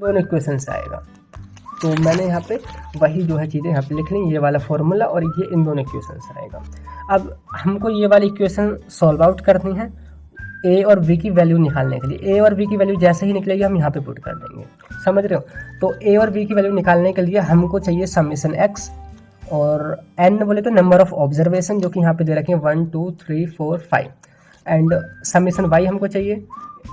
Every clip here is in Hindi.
दोनों इक्वेशन से आएगा। तो मैंने यहाँ पे वही जो है चीज़ें यहाँ पे लिख ली, ये वाला फॉर्मूला और ये इन दोनों इक्वेशन से आएगा। अब हमको ये वाली इक्वेशन सॉल्व आउट करनी है ए और बी की वैल्यू निकालने के लिए। ए और बी की वैल्यू जैसे ही निकलेगी हम यहाँ पे पुट कर देंगे, समझ रहे हो। तो ए और बी की वैल्यू निकालने के लिए हमको चाहिए समेशन एक्स और एन बोले तो नंबर ऑफ ऑब्जर्वेशन जो कि यहाँ पे दे रखे हैं 1 2 3 4 5 एंड समेशन वाई हमको चाहिए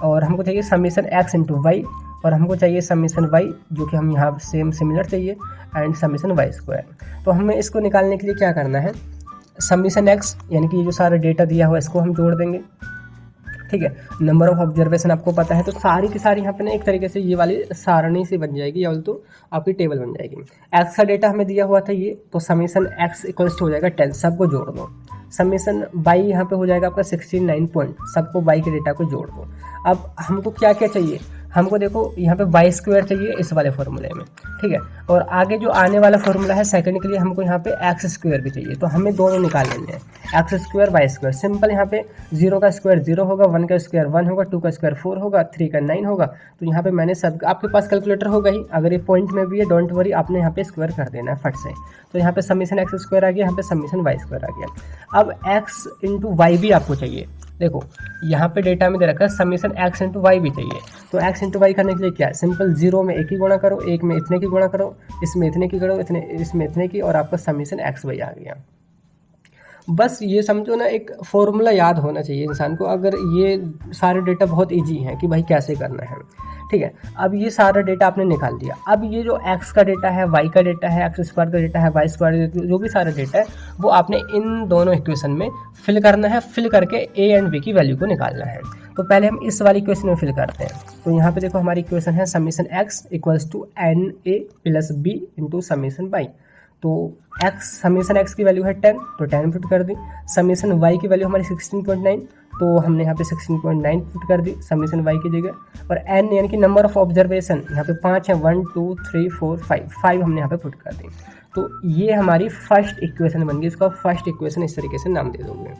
और हमको चाहिए समेशन एक्स इंटू वाई और हमको चाहिए समेशन वाई जो कि हम यहाँ सेम सिमिलर चाहिए एंड समेशन वाई स्क्वायर। तो हमें इसको निकालने के लिए क्या करना है, समेशन एक्स यानी कि ये जो सारा डेटा दिया हुआ इसको हम जोड़ देंगे, ठीक है। नंबर ऑफ ऑब्जर्वेशन आपको पता है तो सारी की सारी यहाँ पे ना एक तरीके से ये वाली सारणी से बन जाएगी या तो आपकी टेबल बन जाएगी। एक्स का डेटा हमें दिया हुआ था ये, तो समेशन एक्स इक्वल्स टू हो जाएगा 10, सबको जोड़ दो। समेशन बाई यहाँ पे हो जाएगा आपका 69 पॉइंट, सबको बाई के डेटा को जोड़ दो। अब हमको क्या क्या चाहिए, हमको देखो यहाँ पे वाई स्क्वायर चाहिए इस वाले फॉर्मूले में, ठीक है। और आगे जो आने वाला फॉर्मूला है सेकंड के लिए हमको यहाँ पे एक्स स्क्वायर भी चाहिए, तो हमें दोनों निकाल लेने हैं, x square y square. Simple यहाँ पे 0 का स्क्वायर 0 होगा, 1 का स्क्वायर 1 होगा, 2 का स्क्वायर 4 होगा, 3 का 9 होगा। तो यहाँ पे मैंने सब, आपके पास कैलकुलेटर होगा ही, अगर ये पॉइंट में भी है डोंट वरी, आपने यहाँ पे स्क्वायर कर देना है फट से। तो यहाँ पे समेशन एक्स स्क्वायर आ गया, यहाँ पे समेशन वाई स्क्वायर आ गया। अब एक्स इंटू वाई भी आपको चाहिए, देखो यहाँ पे डेटा में दे रखा है समेशन एक्स इंटू वाई भी चाहिए। तो एक्स इंटू वाई करने के लिए क्या है, सिंपल 0 में 1 की गुणा करो, 1 में इतने की गुणा करो, इसमें इतने की करो, इसमें इतने की, और आपका समेशन एक्स वाई आ गया। बस ये समझो ना, एक फॉर्मूला याद होना चाहिए इंसान को, अगर ये सारे डेटा बहुत इजी हैं कि भाई कैसे करना है, ठीक है। अब ये सारा डेटा आपने निकाल दिया। अब ये जो एक्स का डेटा है, वाई का डेटा है, एक्स स्क्वायर का डेटा है, वाई स्क्वायर, जो भी सारा डेटा है वो आपने इन दोनों इक्वेशन में फिल करना है। फिल करके ए एंड बी की वैल्यू को निकालना है। तो पहले हम इस वाली इक्वेशन में फिल करते हैं। तो यहाँ पे देखो हमारी इक्वेशन है summation x equals to n a plus b into summation y. तो एक्स समेशन एक्स की वैल्यू है 10, तो 10 पुट कर दी। समेशन वाई की वैल्यू हमारी 16.9, तो हमने यहाँ पे 16.9 पुट कर दी समेशन वाई की जगह। और एन यानी कि नंबर ऑफ ऑब्जर्वेशन यहाँ पे 5 है, 1 2 3 4 5 हमने यहाँ पे पुट कर दी। तो ये हमारी फर्स्ट इक्वेशन बन गई, इसका फर्स्ट इक्वेशन इस तरीके से नाम दे दोगे,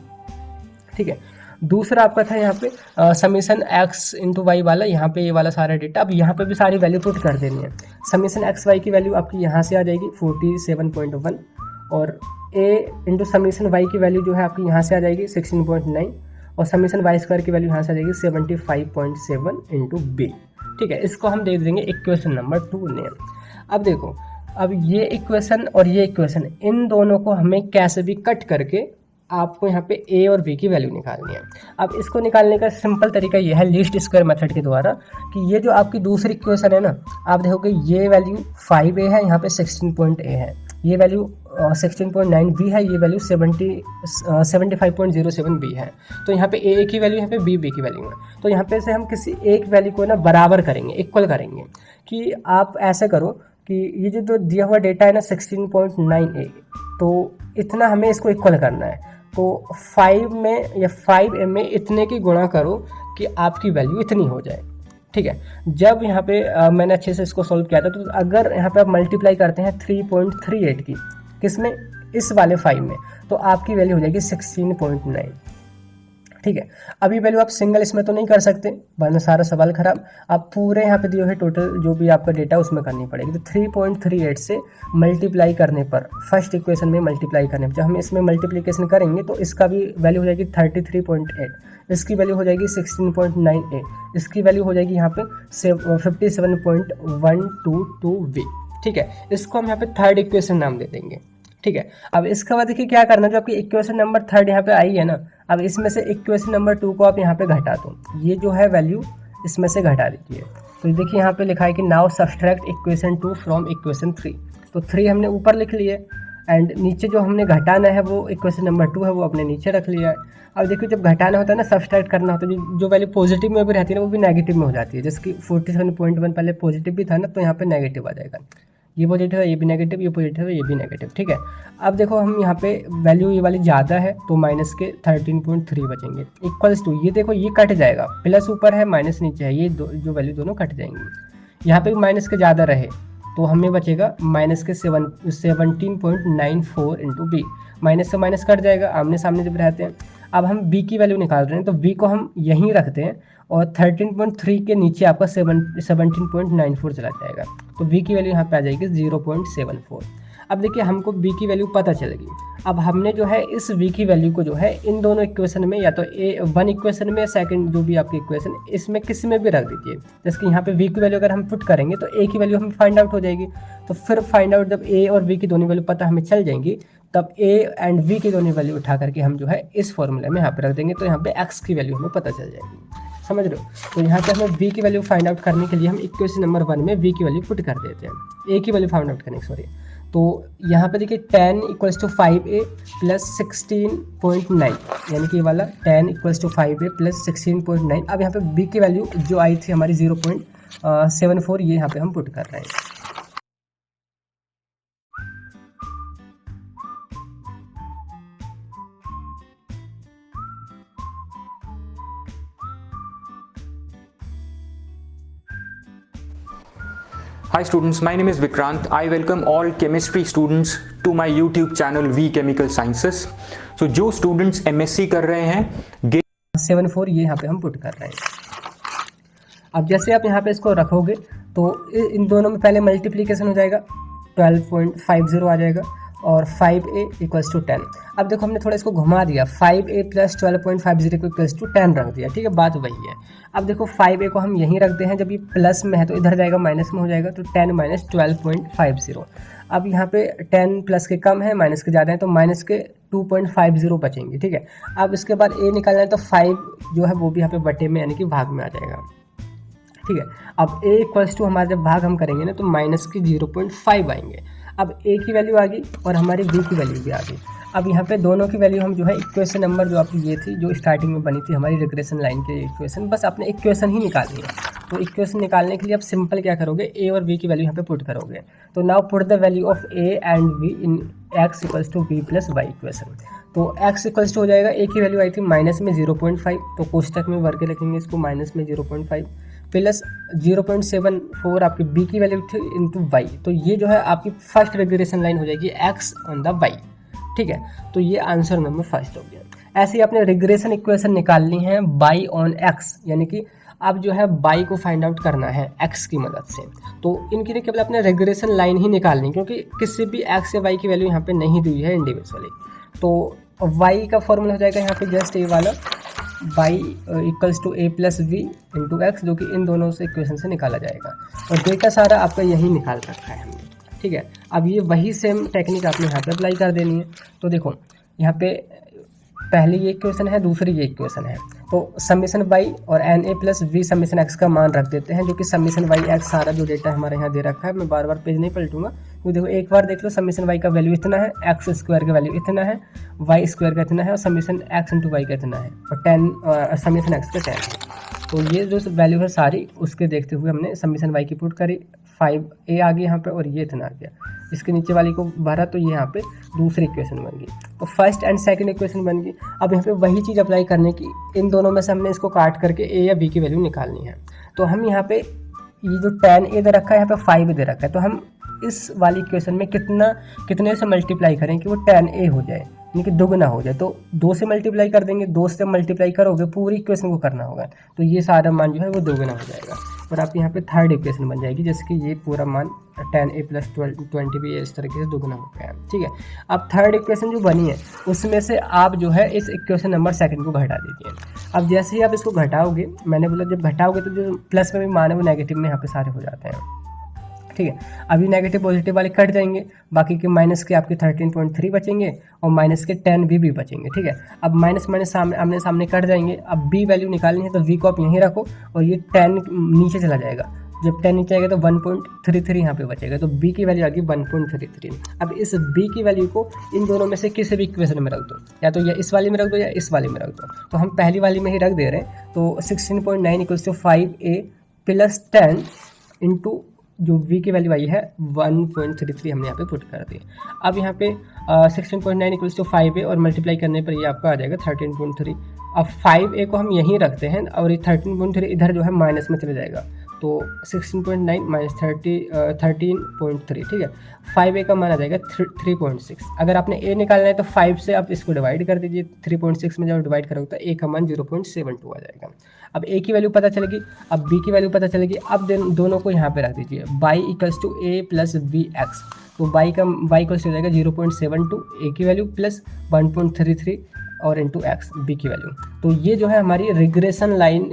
ठीक है। दूसरा आपका था यहाँ पे समेशन एक्स इंटू वाई वाला, यहाँ पे ये वाला सारा डेटा। अब यहाँ पे भी सारी वैल्यू पुट कर देनी है। समेशन एक्स वाई की वैल्यू आपकी यहाँ से आ जाएगी 47.1 और ए इंटू समेशन वाई की वैल्यू जो है आपकी यहाँ से आ जाएगी 16.9 और समेशन वाई स्क्वायर की वैल्यू यहाँ से आ जाएगी 75.7 इंटू बी, ठीक है। इसको हम दे देंगे इक्वेशन नंबर 2 नेम। अब देखो, अब ये इक्वेशन और ये इक्वेशन, इन दोनों को हमें कैसे भी कट करके आपको यहाँ पे ए और बी की वैल्यू निकालनी है। अब इसको निकालने का सिंपल तरीका ये है लीस्ट स्क्वायर मेथड के द्वारा, कि ये जो आपकी दूसरी इक्वेशन है ना, आप देखोगे ये वैल्यू 5a है, यहाँ पे 16.a है, ये वैल्यू 16.9b है, ये वैल्यू 75.07b है। तो यहाँ पे ए की वैल्यू, यहाँ पे बी की वैल्यू है। तो यहाँ पे से हम किसी एक वैल्यू को ना बराबर करेंगे, इक्वल करेंगे। कि आप ऐसे करो कि ये जो दिया हुआ डेटा है ना 16.9a, तो इतना हमें इसको इक्वल करना है। तो 5 में या 5m में इतने की गुणा करो कि आपकी वैल्यू इतनी हो जाए, ठीक है। जब यहाँ पे मैंने अच्छे से इसको सॉल्व किया था, तो अगर यहाँ पे आप मल्टीप्लाई करते हैं 3.38 की, किसमें, इस वाले 5 में, तो आपकी वैल्यू हो जाएगी 16.9, ठीक है। अभी वैल्यू आप सिंगल इसमें तो नहीं कर सकते वरना सारा सवाल खराब, आप पूरे यहाँ पे दिए हुए टोटल जो भी आपका डेटा उसमें करनी पड़ेगी। तो 3.38 से मल्टीप्लाई करने पर, फर्स्ट इक्वेशन में मल्टीप्लाई करने पर, जब हम इसमें मल्टीप्लिकेशन करेंगे तो इसका भी वैल्यू हो जाएगी 33.8, इसकी वैल्यू हो जाएगी 16.9a, इसकी वैल्यू हो जाएगी यहाँ पे 57.122b, ठीक है। इसको हम यहाँ पे थर्ड इक्वेशन नाम दे देंगे, ठीक है। अब इसके बाद देखिए क्या करना है, जो आपकी इक्वेशन नंबर 3 यहाँ पे आई है ना, अब इसमें से इक्वेशन नंबर 2 को आप यहाँ पे घटा दो, ये जो है वैल्यू इसमें से घटा दीजिए। तो देखिए यहाँ पे लिखा है कि now subtract equation 2 from equation 3। तो 3 हमने ऊपर लिख लिए एंड नीचे जो हमने घटाना है वो इक्वेशन नंबर 2 है, वो अपने नीचे रख लिया है। अब देखिए जब घटाना होता है ना, सब्सट्रैक्ट करना होता है, जो वैल्यू पॉजिटिव में भी रहती है ना वो भी नेगेटिव में हो जाती है। जैसे कि 47.1 पहले पॉजिटिव भी था ना, तो यहाँ पे नेगेटिव आ जाएगा। ये पॉजिटिव है, ये भी नेगेटिव, ये पॉजिटिव है, ये भी नेगेटिव, ठीक है। अब देखो हम यहाँ पे वैल्यू ये वाली ज़्यादा है तो माइनस के 13.3 बचेंगे, इक्वल्स टू, ये देखो ये कट जाएगा, प्लस ऊपर है माइनस नीचे है, ये जो वैल्यू दोनों कट जाएंगी। यहाँ पे भी माइनस के ज़्यादा रहे तो हमें बचेगा माइनस के 17.94 इंटू बी, माइनस से माइनस कट जाएगा, आमने सामने जब रहते हैं। अब हम b की वैल्यू निकाल रहे हैं, तो v को हम यहीं रखते हैं और 13.3 के नीचे आपका 17.94 चला जाएगा, तो v की वैल्यू यहाँ पे आ जाएगी 0.74। अब देखिए हमको b की वैल्यू पता चलेगी। अब हमने जो है इस v की वैल्यू को जो है इन दोनों इक्वेशन में, या तो वन इक्वेशन में, सेकंड जो भी आपकी इक्वेशन, इसमें किसी में भी रख दीजिए। जैसे कि यहाँ पे v की वैल्यू अगर हम पुट करेंगे तो a की वैल्यू हमें फाइंड आउट हो जाएगी। तो फिर फाइंड आउट जब a और v की दोनों वैल्यू पता हमें चल जाएंगी, तब a एंड v की दोनों वैल्यू उठा करके हम जो है इस फॉर्मूले में यहाँ पे रख देंगे, तो यहाँ पे x की वैल्यू हमें पता चल जाएगी। समझ रहे हो? तो यहाँ पे हमें v की वैल्यू फाइंड आउट करने के लिए हम इक्वेशन नंबर 1 में v की वैल्यू पुट कर देते हैं, a की वैल्यू फाइंड आउट करने की, सॉरी। तो यहाँ पे देखिए 10 = 5a प्लस 16.9, यानी कि ये वाला 10 = 5a प्लस 16.9। अब यहाँ पे b की वैल्यू जो आई थी हमारी 0.74, ये यहाँ पे हम पुट कर रहे हैं। Hi students, my name is Vikrant. I welcome all chemistry students to my YouTube channel V Chemical Sciences. So जो students MSc कर रहे हैं 74 ये यहाँ पे हम पुट कर रहे हैं। अब जैसे आप यहाँ पे इसको रखोगे तो इन दोनों में पहले मल्टीप्लिकेशन हो जाएगा, 12.50 आ जाएगा और 5a = 10। अब देखो हमने थोड़ा इसको घुमा दिया, 5a प्लस 12.50 = 10 रख दिया, ठीक है, बात वही है। अब देखो 5a को हम यहीं रखते हैं, जब ये प्लस में है तो इधर जाएगा माइनस में हो जाएगा, तो 10 - 12.50। अब यहाँ पे 10 प्लस के कम है, माइनस के ज़्यादा है, तो माइनस के 2.50 बचेंगे, ठीक है। अब इसके बाद a निकालना है, तो 5 जो है वो भी यहाँ पे बटे में यानी कि भाग में आ जाएगा, ठीक है। अब a = हमारा जब भाग हम करेंगे ना तो माइनस की 0.5 आएंगे। अब a की वैल्यू आ गई और हमारी b की वैल्यू भी आ गई। अब यहाँ पे दोनों की वैल्यू हम जो है इक्वेशन नंबर जो आपकी ये थी, जो स्टार्टिंग में बनी थी हमारी रिग्रेशन लाइन की इक्वेशन, बस आपने इक्वेशन ही निकालनी है। तो इक्वेशन निकालने के लिए आप सिंपल क्या करोगे, a और b की वैल्यू यहाँ पे पुट करोगे। तो now put the value of a and b in x = b + y equation. तो x = हो जाएगा, a की वैल्यू आई थी माइनस में 0.5, तो कोष्टक में भर के लिखेंगे इसको माइनस में 0.5 प्लस 0.74 आपकी b की वैल्यू थी इंटू y। तो ये जो है आपकी फर्स्ट रिग्रेशन लाइन हो जाएगी x ऑन द y, ठीक है। तो ये आंसर नंबर फर्स्ट हो गया। ऐसे ही आपने रिग्रेशन इक्वेशन निकालनी है y ऑन x, यानी कि अब जो है y को फाइंड आउट करना है x की मदद से। तो इनके लिए केवल अपने रिग्रेशन लाइन ही निकालनी, क्योंकि किसी भी x या y की वैल्यू यहाँ पे नहीं दी है इंडिविजुअली। तो y का फॉर्मूला हो जाएगा यहाँ पे जस्ट ये वाला, y = a + v × x, जो कि इन दोनों से इक्वेशन से निकाला जाएगा। और डेटा सारा आपका यही निकाल रखा है हमने, ठीक है। अब ये वही सेम टेक्निक आपने यहाँ पे अप्लाई कर देनी है। तो देखो यहाँ पे पहली ये इक्वेशन है, दूसरी ये इक्वेशन है, तो समीशन y और na + v समीशन x का मान रख देते हैं, जो कि समीशन y x सारा जो डेटा हमारे यहाँ दे रखा है, मैं बार बार पेज नहीं पलटूंगा। तो देखो एक बार देख लो, समीशन y का वैल्यू इतना है, x² का वैल्यू इतना है, y² का इतना है और समीशन x × y का इतना है, और 10 समीशन x का 10 है। तो ये जो वैल्यू है सारी उसके देखते हुए हमने समीशन y की पुट करी, 5a आ गई यहाँ पे और ये इतना आ गया, इसके नीचे वाली को भरा, तो ये यहाँ पे दूसरी इक्वेशन बन गई। तो फर्स्ट एंड सेकंड इक्वेशन बन गई। अब यहाँ पे वही चीज़ अप्लाई करने की, इन दोनों में से हमने इसको काट करके a या b की वैल्यू निकालनी है। तो हम यहाँ पे ये जो 10a दे रखा है, यहाँ पे 5a दे रखा है, तो हम इस वाली इक्वेशन में कितने से मल्टीप्लाई करें कि वो 10a हो जाए, यानी कि दुगना हो जाए। तो 2 से मल्टीप्लाई कर देंगे, 2 से मल्टीप्लाई करोगे पूरी इक्वेशन को करना होगा, तो ये सारा मान जो है वो दुगना हो जाएगा और आपकी यहाँ पे थर्ड इक्वेशन बन जाएगी, जैसे कि ये पूरा मान 10a + 20b इस तरीके से दुगना हो गया, ठीक है। अब थर्ड इक्वेशन जो बनी है उसमें से आप जो है इस इक्वेशन नंबर सेकंड को घटा दीजिए। अब जैसे ही आप इसको घटाओगे, मैंने बोला जब घटाओगे तो जो प्लस में भी मान है वो नेगेटिव में यहाँ पे सारे हो जाते हैं, ठीक है। अभी नेगेटिव पॉजिटिव वाले कट जाएंगे, बाकी के माइनस के आपके 13.3 बचेंगे और माइनस के 10 भी बचेंगे, ठीक है। अब माइनस आमने सामने कट जाएंगे। अब b वैल्यू निकालनी है, तो v को आप यहीं रखो और ये 10 नीचे चला जाएगा। जब 10 नीचे आएगा तो 1.33 यहाँ पे बचेगा, तो b की वैल्यू आ गई 1.33। अब इस b की वैल्यू को इन दोनों में से किसी भी इक्वेशन में रख दो, या तो या इस वाली में रख दो या इस वाली में रख दो। तो हम पहली वाली में ही रख दे रहे हैं, तो 16.9 = 5a + 10 इंटू जो v की वैल्यू आई है 1.33 हमने यहाँ पे पुट कर दी। अब यहाँ पे 16.9 = 5a और मल्टीप्लाई करने पर ये आपका आ जाएगा 13.3। अब 5a को हम यहीं रखते हैं और ये 13.3 इधर जो है माइनस में चले जाएगा, तो 16.9 माइनस 13.3, ठीक है। 5a का मान आ जाएगा 3.6। अगर आपने a निकालना है तो 5 से आप इसको डिवाइड कर दीजिए, 3.6 में जब डिवाइड करोगे तो a का मान 0.72 आ जाएगा। अब a की वैल्यू पता चलेगी, अब b की वैल्यू पता चलेगी। अब दोनों को यहाँ पे रख दीजिए, y equals to a plus bx, तो y इक्वल्स हो जाएगा 0.72 a की वैल्यू प्लस 1.33 और इंटू एक्स बी की वैल्यू। तो ये जो है हमारी रिग्रेशन लाइन,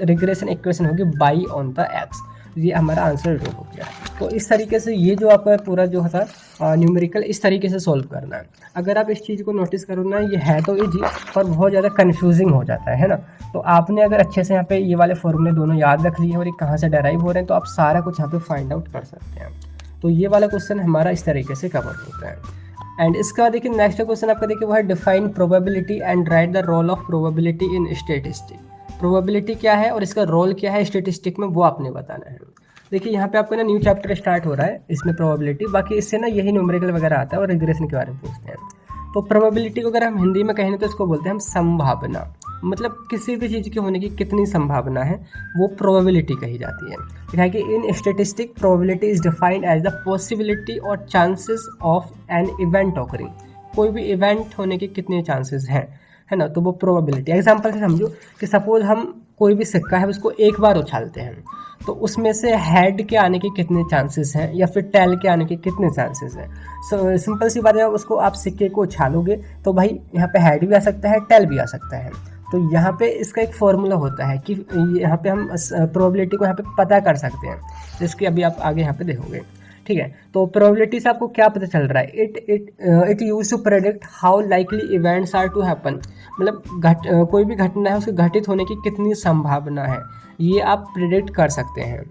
रिग्रेशन इक्वेशन होगी बाई ऑन द एक्स। ये हमारा आंसर ड्रॉ हो गया। तो इस तरीके से ये जो आपका पूरा जो था न्यूमेरिकल इस तरीके से सॉल्व करना है। अगर आप इस चीज़ को नोटिस करो ना, ये है तो ईजी पर बहुत ज़्यादा कन्फ्यूजिंग हो जाता है ना। तो आपने अगर अच्छे से यहाँ पे ये वाले फॉर्मूले दोनों याद रख लिए और ये कहाँ से डेराइव हो रहे हैं तो आप सारा कुछ यहाँ पे फाइंड आउट कर सकते हैं। तो ये वाला क्वेश्चन हमारा इस तरीके से कवर होता है। एंड इसका देखिए नेक्स्ट क्वेश्चन आपका देखिए वो है define probability and write the role of probability in statistic. Probability क्या है और इसका रोल क्या है स्टैटिस्टिक में, वो आपने बताना है। देखिए यहाँ पे आपको ना न्यू चैप्टर स्टार्ट हो रहा है इसमें प्रोबेबिलिटी, बाकी इससे ना यही न्यूमेरिकल वगैरह आता है और रिग्रेशन के बारे में पूछते हैं। तो प्रोबेबिलिटी को अगर हम हिंदी में कहें तो इसको बोलते हैं हम संभावना, मतलब किसी भी चीज़ के होने की कितनी संभावना है वो प्रोबेबिलिटी कही जाती है। लिखा है कि in statistic probability is defined as the possibility और chances of an event occurring. कोई भी इवेंट होने के कितने चांसेस हैं, है ना, तो वो प्रोबेबिलिटी। एग्जांपल से समझो कि सपोज हम कोई भी सिक्का है उसको एक बार उछालते हैं तो उसमें से हेड के आने के कितने चांसेस हैं या फिर टेल के आने के कितने चांसेस हैं। सो सिंपल सी बात है, उसको आप सिक्के को उछालोगे तो भाई यहाँ पे हेड भी आ सकता है, टेल भी आ सकता है। तो यहाँ पे इसका एक फॉर्मूला होता है कि यहाँ पे हम प्रोबेबिलिटी को यहाँ पे पता कर सकते हैं, जिसकी अभी आप आगे यहाँ पे देखोगे, ठीक है। तो प्रोबेबिलिटी से आपको क्या पता चल रहा है, it use to predict how likely events are to happen, मतलब कोई भी घटना है उसके घटित होने की कितनी संभावना है ये आप प्रेडिक्ट कर सकते हैं,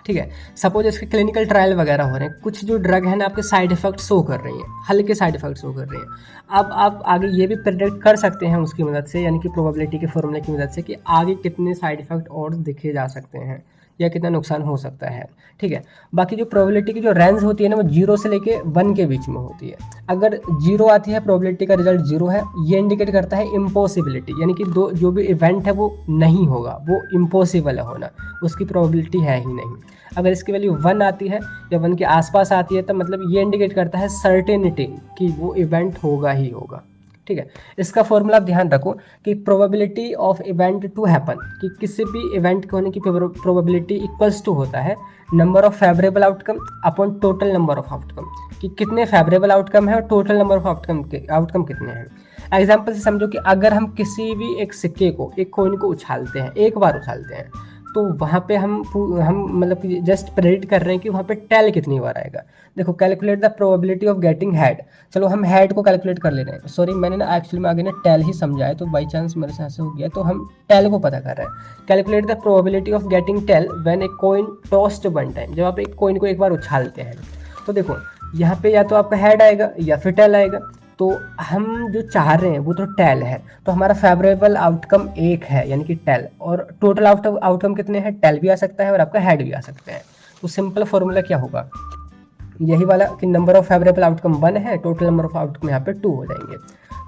ठीक है। सपोज इसके क्लिनिकल ट्रायल वगैरह हो रहे हैं, कुछ जो ड्रग है ना आपके साइड इफेक्ट शो कर रही हैं, हल्के साइड इफेक्ट शो कर रही हैं। अब आप आगे ये भी प्रेडिक्ट कर सकते हैं उसकी मदद से, यानी कि प्रोबेबिलिटी के फॉर्मूले की मदद से, कि आगे कितने साइड इफेक्ट और दिखे जा सकते हैं या कितना नुकसान हो सकता है, ठीक है। बाकी जो प्रोबेबिलिटी की जो रेंज होती है ना वो 0 से लेके 1 के बीच में होती है। अगर 0 आती है प्रोबेबिलिटी का रिजल्ट 0 है, ये इंडिकेट करता है इम्पॉसिबिलिटी, यानी कि जो भी इवेंट है वो नहीं होगा, वो इम्पॉसिबल है होना, उसकी प्रोबेबिलिटी है ही नहीं। अगर इसकी वैल्यू 1 आती है या 1 के आसपास आती है तो मतलब ये इंडिकेट करता है सर्टेनिटी कि वो इवेंट होगा ही होगा, ठीक है। इसका फॉर्मूला आप ध्यान रखो कि probability of event to happen, कि किसी भी इवेंट के होने की प्रोबेबिलिटी इक्वल्स टू होता है number of favourable outcome upon total number of outcome, कि कितने फेवरेबल आउटकम है और टोटल नंबर ऑफ आउटकम कितने हैं। एग्जाम्पल से समझो कि अगर हम किसी भी एक सिक्के को, एक कॉइन को उछालते हैं, एक बार उछालते हैं, तो वहाँ पे हम मतलब कि जस्ट प्रेडिक्ट कर रहे हैं कि वहाँ पे टेल कितनी बार आएगा। देखो calculate the probability of getting head, चलो हम हेड को कैलकुलेट कर ले रहे हैं। सॉरी मैंने ना एक्चुअली में आगे ना टेल ही समझा है, तो बाई चांस मेरे से ऐसे हो गया, तो हम टेल को पता कर रहे हैं। Calculate the probability of getting tail when a coin tossed 1 time, जब आप एक कॉइन को एक बार उछालते हैं तो देखो यहाँ पे या तो आपका हेड आएगा या फिर टेल आएगा। तो हम जो चाह रहे हैं वो तो टेल है, तो हमारा फेवरेबल आउटकम 1 है यानी कि टेल, और टोटल आउटकम कितने हैं, टेल भी आ सकता है और आपका हेड भी आ सकता है। तो सिंपल फॉर्मूला क्या होगा, यही वाला कि नंबर ऑफ फेवरेबल आउटकम 1 है, टोटल नंबर ऑफ आउटकम यहाँ पे 2 हो जाएंगे।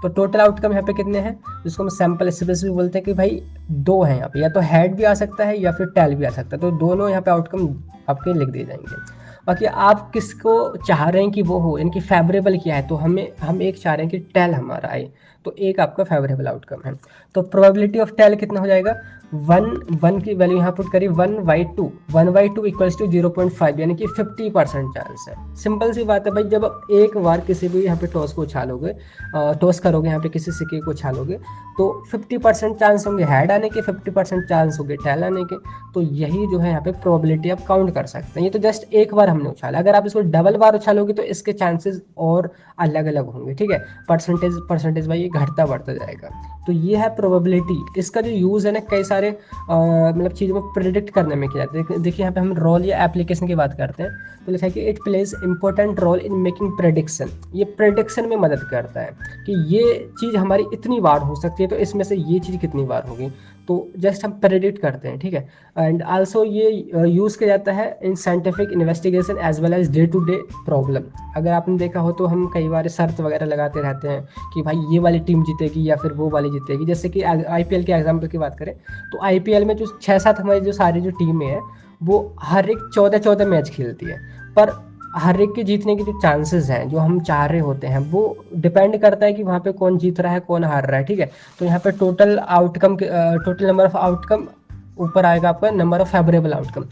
तो टोटल आउटकम यहाँ पे कितने हैं, जिसको हम सैम्पल स्पेस भी बोलते हैं कि भाई 2 हैं यहाँ पे, या तो हेड भी आ सकता है या फिर टेल भी आ सकता है, तो दोनों यहाँ पे आउटकम आपके लिख दिए जाएंगे। बाकी आप किसको चाह रहे हैं कि वो हो, इनकी फेवरेबल क्या है, तो हम एक चाह रहे हैं कि टेल हमारा आए, तो एक आपका फेवरेबल आउटकम है। तो प्रोबेबिलिटी ऑफ टेल कितना हो जाएगा, 1 की वैल्यू यहाँ पुट करी 1/2 इक्वल्स टू 0.5, यानी कि 50% चांस है। सिंपल सी बात है भाई, जब आप एक बार किसी भी यहाँ पे टॉस को उछालोगे, टॉस करोगे यहाँ पे किसी सिक्के को उछालोगे, तो 50% चांस होंगे हेड आने के, 50% चांस होंगे टेल आने के। तो यही जो है यहाँ पे प्रोबेबिलिटी आप काउंट कर सकते हैं। ये तो जस्ट एक बार हमने उछाला, अगर आप इसको डबल बार उछालोगे तो इसके चांसेस और अलग अलग होंगे, ठीक है। परसेंटेज भाई ये घटता बढ़ता जाएगा। तो ये है प्रोबेबिलिटी। इसका जो यूज़ है ना कई सारे मतलब चीज़ों में प्रेडिक्ट करने में किया जाता है। देखिए यहाँ पे हम रोल या एप्लीकेशन की बात करते हैं, तो लिखा है कि it plays important role in making prediction. ये प्रेडिक्शन में मदद करता है कि ये चीज़ हमारी इतनी बार हो सकती है, तो इसमें से ये चीज़ कितनी बार होगी। तो जस्ट हम प्रेडिक्ट करते हैं, ठीक है। एंड आल्सो ये यूज़ किया जाता है in scientific investigation as well as day to day problem. अगर आपने देखा हो तो हम कई बार शर्त वगैरह लगाते रहते हैं कि भाई ये वाली टीम जीतेगी या फिर वो वाली जीतेगी। जैसे कि IPL के एग्जाम्पल की बात करें तो IPL में जो 6-7 हमारी जो सारी जो टीमें हैं वो हर एक 14-14 मैच खेलती है, पर हर एक के जीतने के जो चांसेस हैं जो हम चाह रहे होते हैं वो डिपेंड करता है कि वहाँ पे कौन जीत रहा है कौन हार रहा है, ठीक है। तो यहाँ पे total outcome total number of outcome ऊपर आएगा आपका नंबर ऑफ फेवरेबल आउटकम।